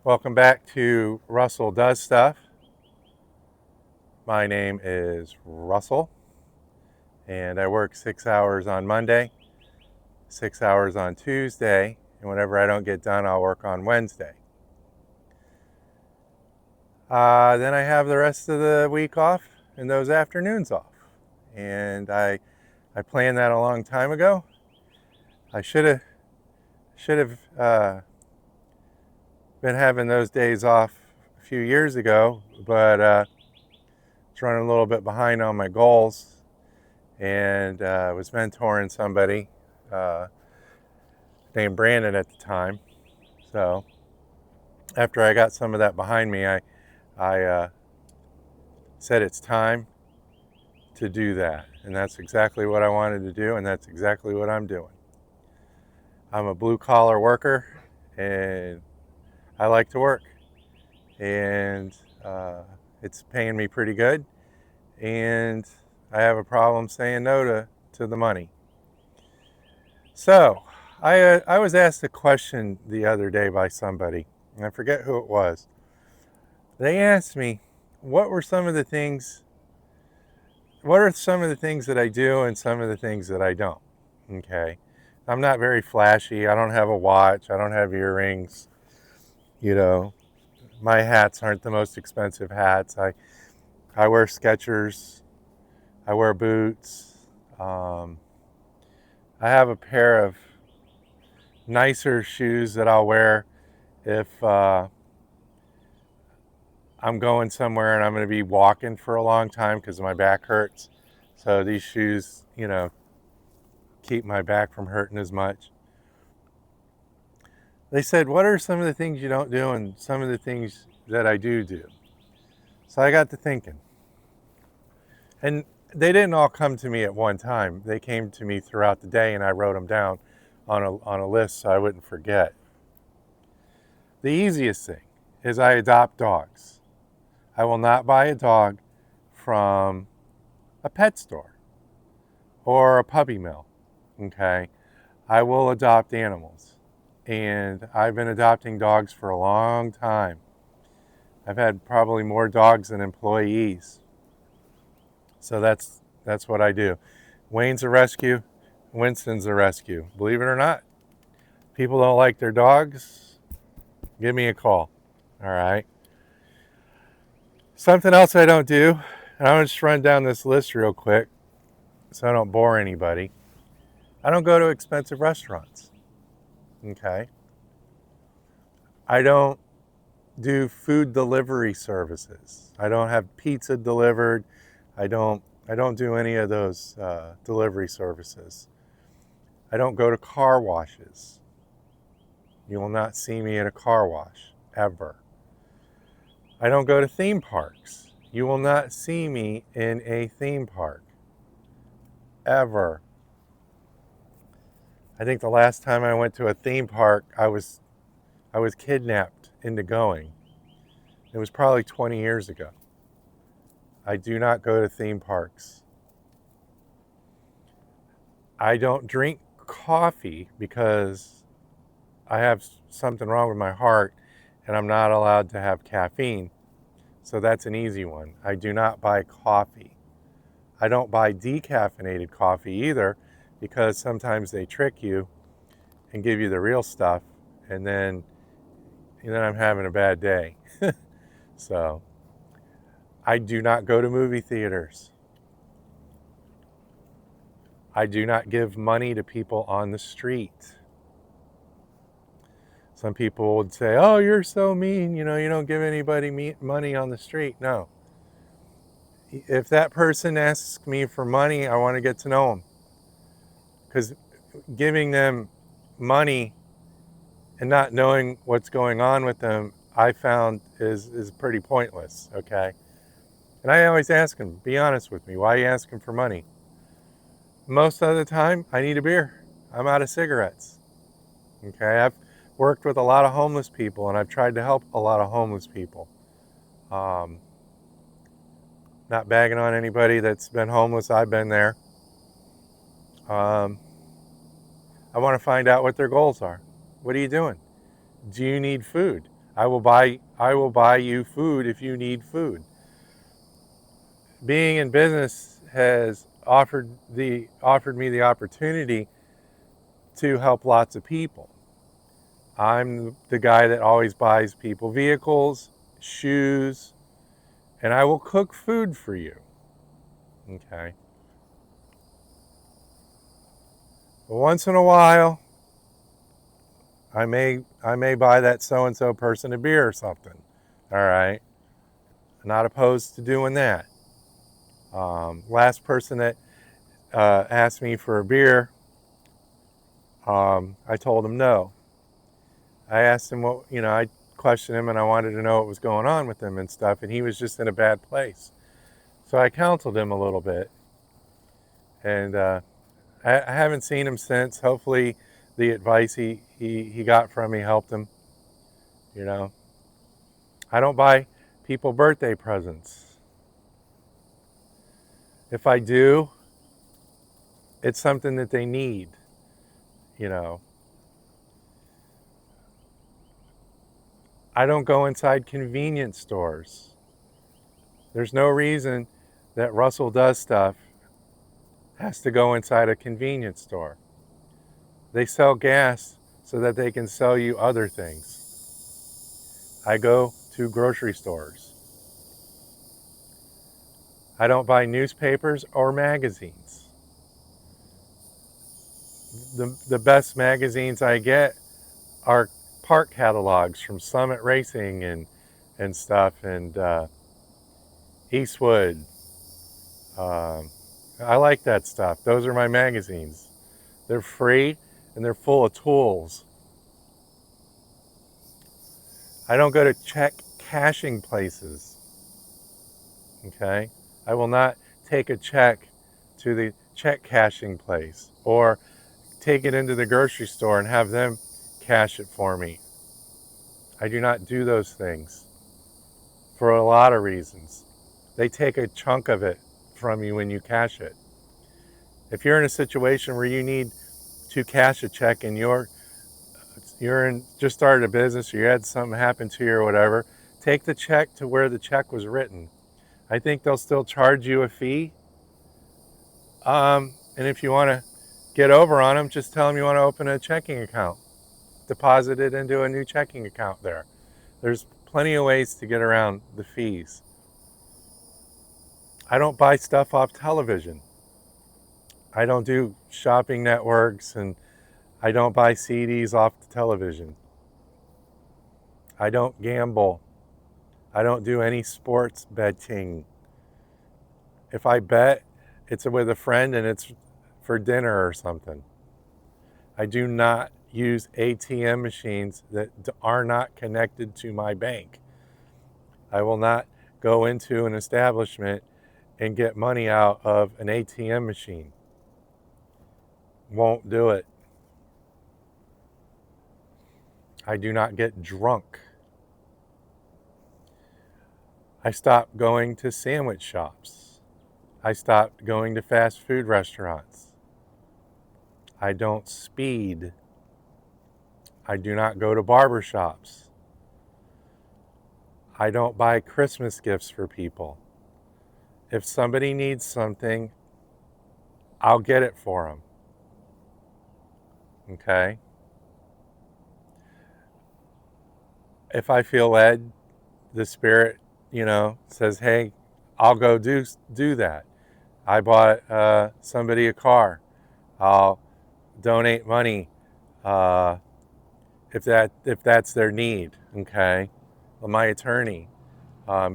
Welcome back to Russell Does Stuff. My name is Russell, and I work 6 hours on Monday, 6 hours on Tuesday, and whenever I don't get done, I'll work on Wednesday. Then I have the rest of the week off and those afternoons off. And I planned that a long time ago. I should have been having those days off a few years ago, but it's running a little bit behind on my goals, and was mentoring somebody uh, named Brandon at the time. So after I got some of that behind me, I said it's time to do that, and that's exactly what I wanted to do, and that's exactly what I'm doing. I'm a blue collar worker, and I like to work, and it's paying me pretty good, and I have a problem saying no to the money. So I was asked a question the other day by somebody, and I forget who it was. They asked me, what were some of the things, what are some of the things that I do and some of the things that I don't? Okay. I'm not very flashy. I don't have a watch. I don't have earrings. You know, my hats aren't the most expensive hats. I wear Skechers. I wear boots. Um, I have a pair of nicer shoes that I'll wear if I'm going somewhere and I'm going to be walking for a long time because my back hurts. So these shoes, keep my back from hurting as much. They said, what are some of the things you don't do and some of the things that I do? So I got to thinking. And they didn't all come to me at one time. They came to me throughout the day, and I wrote them down on a list so I wouldn't forget. The easiest thing is I adopt dogs. I will not buy a dog from a pet store or a puppy mill. Okay. I will adopt animals. And I've been adopting dogs for a long time. I've had probably more dogs than employees. So that's what I do. Wayne's a rescue, Winston's a rescue. Believe it or not, people don't like their dogs, give me a call. All right. Something else I don't do, and I'm going to just run down this list real quick so I don't bore anybody. I don't go to expensive restaurants. Okay. I don't do food delivery services. I don't have pizza delivered. I don't do any of those delivery services. I don't go to car washes. You will not see me at a car wash ever. I don't go to theme parks. You will not see me in a theme park ever. I think the last time I went to a theme park, I was kidnapped into going. It was probably 20 years ago. I do not go to theme parks. I don't drink coffee because I have something wrong with my heart and I'm not allowed to have caffeine. So that's an easy one. I do not buy coffee. I don't buy decaffeinated coffee either because sometimes they trick you and give you the real stuff, and then I'm having a bad day. So I do not go to movie theaters. I do not give money to people on the street. Some people would say, oh, you're so mean, you don't give anybody money on the street. No. If that person asks me for money, I want to get to know them. Because giving them money and not knowing what's going on with them, I found is pretty pointless, okay? And I always ask them, be honest with me, why are you asking for money? Most of the time, I need a beer. I'm out of cigarettes, okay? I've worked with a lot of homeless people, and I've tried to help a lot of homeless people. Um, Not bagging on anybody that's been homeless. I've been there. Um, I want to find out what their goals are. What are you doing? Do you need food? I will buy you food if you need food. Being in business has offered me the opportunity to help lots of people. I'm the guy that always buys people vehicles, shoes, and I will cook food for you. Okay. But once in a while, I may buy that so-and-so person a beer or something. All right. I'm not opposed to doing that. Last person that asked me for a beer, I told him no. I asked him I questioned him and I wanted to know what was going on with him and stuff, and he was just in a bad place. So I counseled him a little bit, and I haven't seen him since. Hopefully the advice he got from me helped him. I don't buy people birthday presents. If I do, it's something that they need, I don't go inside convenience stores. There's no reason that Russell Does Stuff has to go inside a convenience store. They sell gas so that they can sell you other things. I go to grocery stores. I don't buy newspapers or magazines. The best magazines I get are park catalogs from Summit Racing and stuff, and Eastwood. I like that stuff. Those are my magazines. They're free and they're full of tools. I don't go to check cashing places. Okay? I will not take a check to the check cashing place or take it into the grocery store and have them cash it for me. I do not do those things for a lot of reasons. They take a chunk of it from you when you cash it. If you're in a situation where you need to cash a check and you're just started a business or you had something happen to you or whatever, take the check to where the check was written. I think they'll still charge you a fee. And if you want to get over on them, just tell them you want to open a checking account. Deposit it into a new checking account there. There's plenty of ways to get around the fees. I don't buy stuff off television. I don't do shopping networks, and I don't buy CDs off the television. I don't gamble. I don't do any sports betting. If I bet, it's with a friend and it's for dinner or something. I do not use ATM machines that are not connected to my bank. I will not go into an establishment and get money out of an ATM machine. Won't do it. I do not get drunk. I stopped going to sandwich shops. I stopped going to fast food restaurants. I don't speed. I do not go to barber shops. I don't buy Christmas gifts for people. If somebody needs something, I'll get it for them. Okay? If I feel led, the Spirit, says, hey, I'll go do that. I bought somebody a car. I'll donate money if that's their need. Okay? Well, my attorney,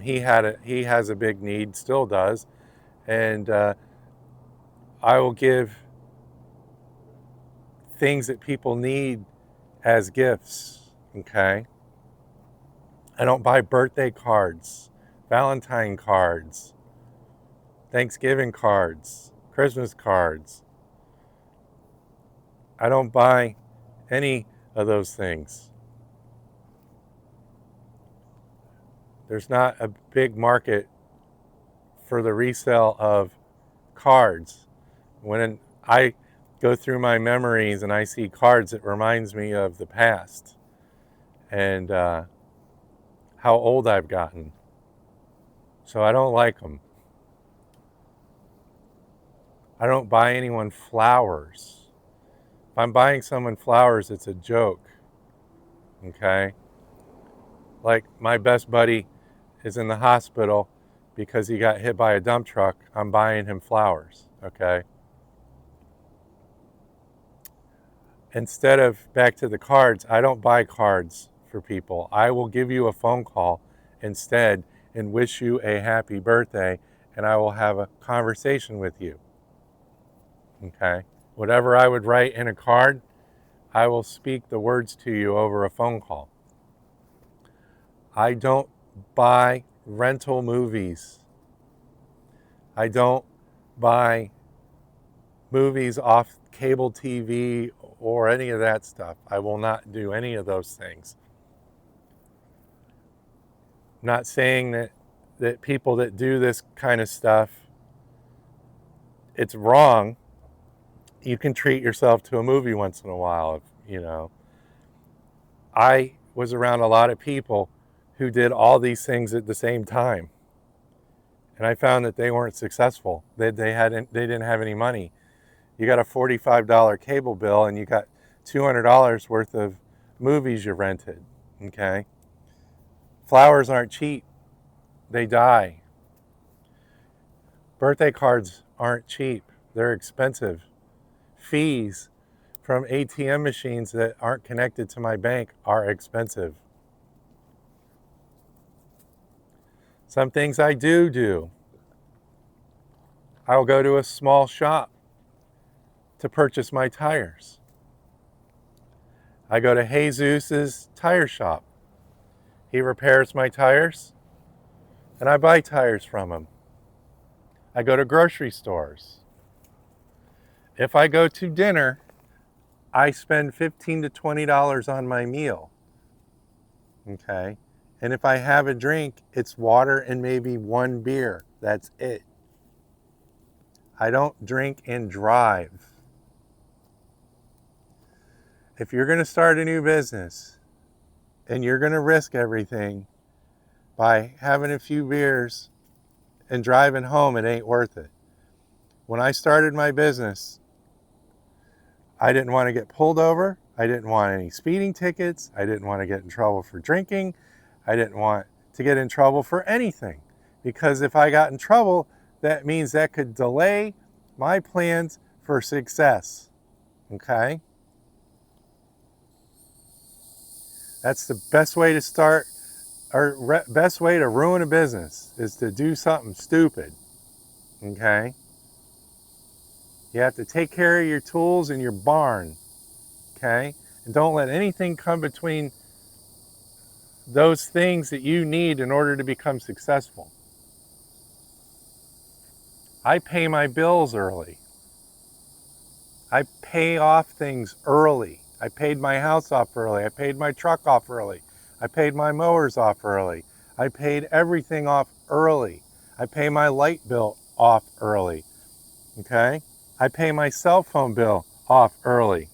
he has a big need, still does, and I will give things that people need as gifts. Okay? I don't buy birthday cards, Valentine cards, Thanksgiving cards, Christmas cards. I don't buy any of those things. There's not a big market for the resale of cards. When I go through my memories and I see cards, it reminds me of the past. And how old I've gotten. So I don't like them. I don't buy anyone flowers. If I'm buying someone flowers, it's a joke. Okay? Like my best buddy is in the hospital because he got hit by a dump truck. I'm buying him flowers. Okay? Instead of back to the cards, I don't buy cards for people. I will give you a phone call instead and wish you a happy birthday, and I will have a conversation with you. Okay? Whatever I would write in a card, I will speak the words to you over a phone call. I don't buy rental movies. I don't buy movies off cable TV or any of that stuff. I will not do any of those things. I'm not saying that people that do this kind of stuff, it's wrong. You can treat yourself to a movie once in a while, you know. I was around a lot of people who did all these things at the same time. And I found that they weren't successful. They didn't have any money. You got a $45 cable bill and you got $200 worth of movies you rented. Okay? Flowers aren't cheap. They die. Birthday cards aren't cheap. They're expensive. Fees from ATM machines that aren't connected to my bank are expensive. Some things I do. I will go to a small shop to purchase my tires. I go to Jesus's tire shop. He repairs my tires, and I buy tires from him. I go to grocery stores. If I go to dinner, I spend $15 to $20 on my meal. Okay? And if I have a drink, it's water and maybe one beer. That's it. I don't drink and drive. If you're going to start a new business and you're going to risk everything by having a few beers and driving home, it ain't worth it. When I started my business, I didn't want to get pulled over. I didn't want any speeding tickets. I didn't want to get in trouble for drinking. I didn't want to get in trouble for anything. Because if I got in trouble, that means that could delay my plans for success. Okay? That's the best way to start, or best way to ruin a business is to do something stupid. Okay? You have to take care of your tools in your barn. Okay? And don't let anything come between those things that you need in order to become successful. I pay my bills early. I pay off things early. I paid my house off early. I paid my truck off early. I paid my mowers off early. I paid everything off early. I pay my light bill off early. Okay? I pay my cell phone bill off early.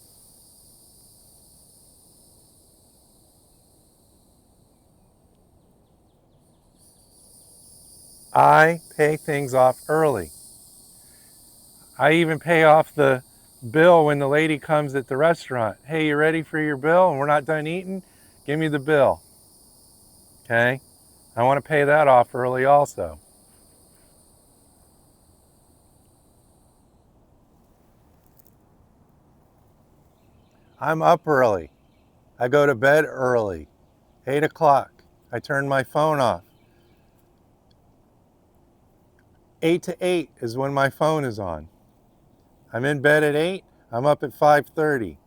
I pay things off early. I even pay off the bill when the lady comes at the restaurant. Hey, you ready for your bill? And we're not done eating? Give me the bill. Okay? I want to pay that off early also. I'm up early. I go to bed early. 8 o'clock. I turn my phone off. 8 to 8 is when my phone is on. I'm in bed at 8. I'm up at 5:30.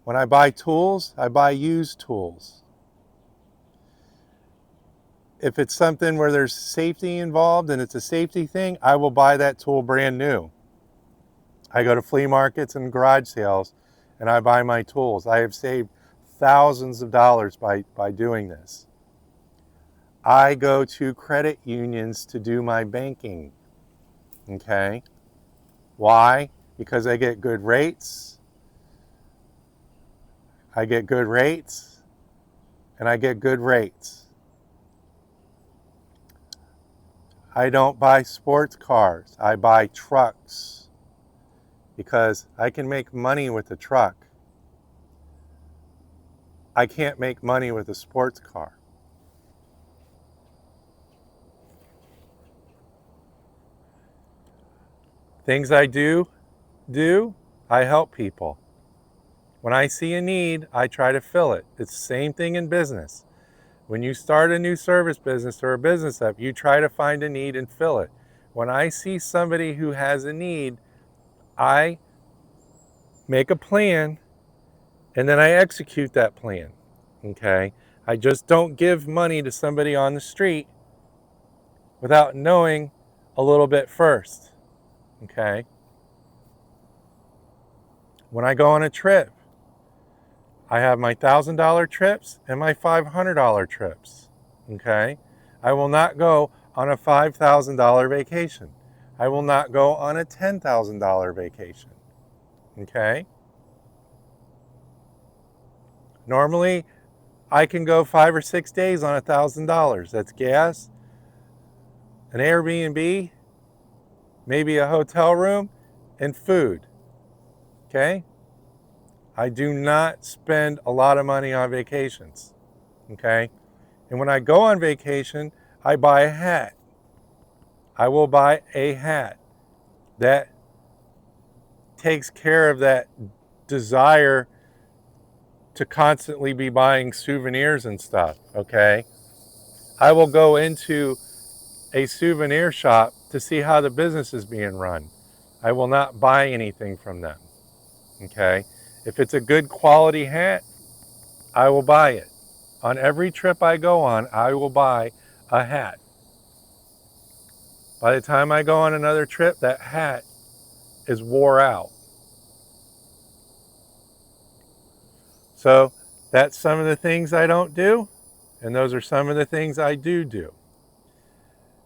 When I buy tools, I buy used tools. If it's something where there's safety involved and it's a safety thing, I will buy that tool brand new. I go to flea markets and garage sales and I buy my tools. I have saved thousands of dollars by doing this. I go to credit unions to do my banking. Okay? Why? Because I get good rates. I get good rates. and I get good rates. I don't buy sports cars. I buy trucks because I can make money with a truck. I can't make money with a sports car. Things I do, I help people. When I see a need, I try to fill it. It's the same thing in business. When you start a new service business or a business up, you try to find a need and fill it. When I see somebody who has a need, I make a plan and then I execute that plan. Okay? I just don't give money to somebody on the street without knowing a little bit first. Okay? When I go on a trip, I have my $1,000 trips and my $500 trips. Okay? I will not go on a $5,000 vacation. I will not go on a $10,000 vacation. Okay? Normally, I can go 5 or 6 days on $1,000. That's gas, an Airbnb, maybe a hotel room, and food. Okay? I do not spend a lot of money on vacations. Okay? And when I go on vacation, I buy a hat. I will buy a hat that takes care of that desire to constantly be buying souvenirs and stuff. Okay? I will go into a souvenir shop to see how the business is being run. I will not buy anything from them. Okay? If it's a good quality hat, I will buy it. On every trip I go on, I will buy a hat. By the time I go on another trip, that hat is wore out. So that's some of the things I don't do, and those are some of the things I do.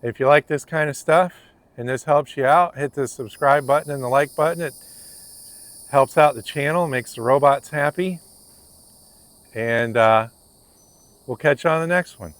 If you like this kind of stuff and this helps you out, hit the subscribe button and the like button. It helps out the channel, makes the robots happy. And we'll catch you on the next one.